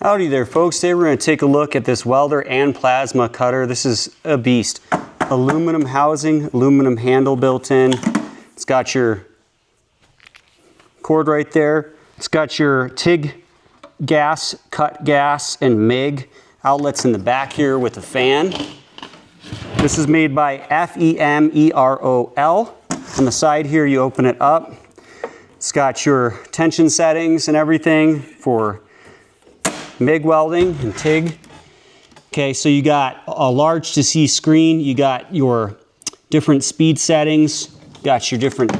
Howdy there folks, today we're going to take a look at this welder and plasma cutter. This is a beast. Aluminum housing, aluminum handle built in. It's got your cord right there. It's got your TIG gas, cut gas, and MIG outlets in the back here with a fan. This is made by FEMEROL. On the side here you open it up. It's got your tension settings and everything for MIG welding and TIG. Okay, so you got a large to see screen, you got your different speed settings, you got your different,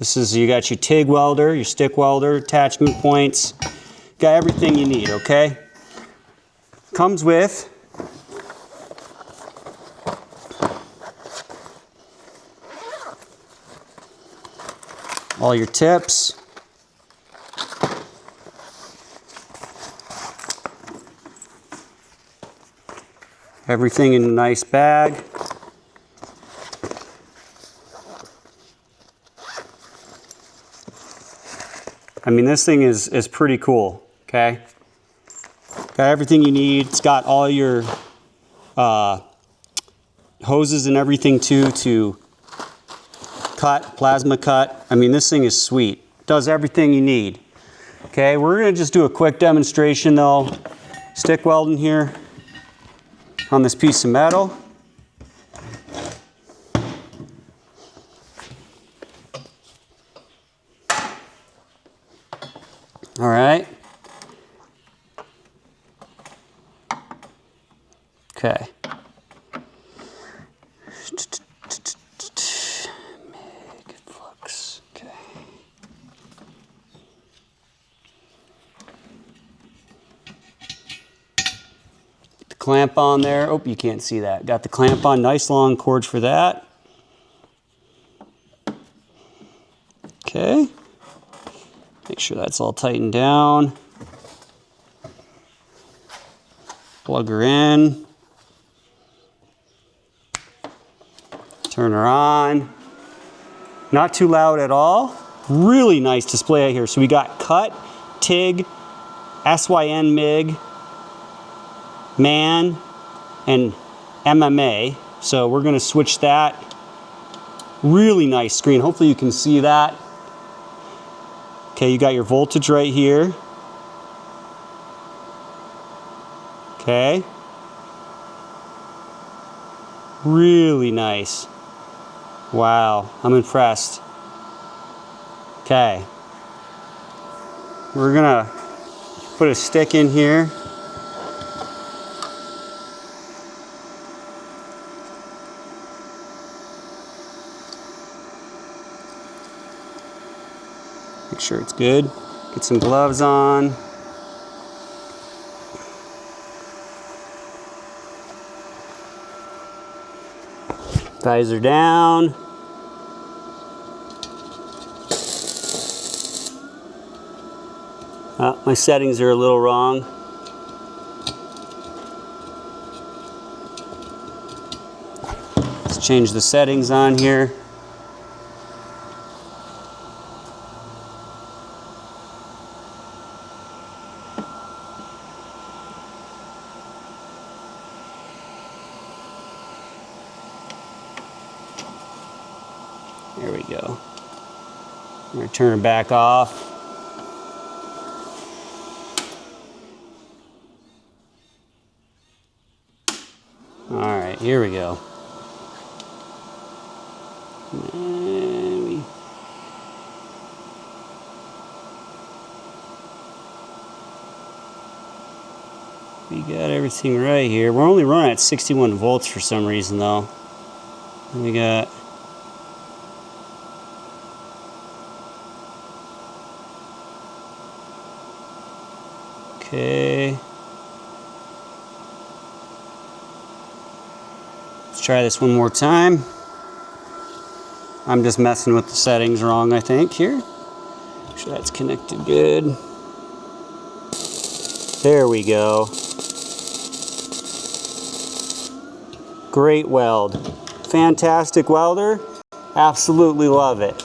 you got your TIG welder, your stick welder, attachment points, got everything you need, okay? Comes with all your tips. Everything in a nice bag. I mean, this thing is pretty cool, okay? Got everything you need. It's got all your hoses and everything too to cut, plasma cut. I mean, this thing is sweet. Does everything you need. Okay, we're gonna just do a quick demonstration though. Stick welding here on this piece of metal. All right. Okay. Flux. Okay. Clamp on there. Oh, you can't see that. Got the clamp on. Nice long cords for that. Okay. Make sure that's all tightened down. Plug her in. Turn her on. Not too loud at all. Really nice display here. So we got cut, TIG, SYN MIG, MAN, and MMA. So we're going to switch that. Really nice screen. Hopefully you can see that. Okay, you got your voltage right here. Okay. Really nice. Wow, I'm impressed. Okay. We're going to put a stick in here. Make sure it's good. Get some gloves on. Visor down. Oh, my settings are a little wrong. Let's change the settings on here. There we go. I'm going to turn it back off. All right, here we go. We got everything right here. We're only running at 61 volts for some reason though. We got okay. Let's try this one more time. I'm just messing with the settings wrong, I think, here. Make sure that's connected good. There we go. Great weld. Fantastic welder. Absolutely love it.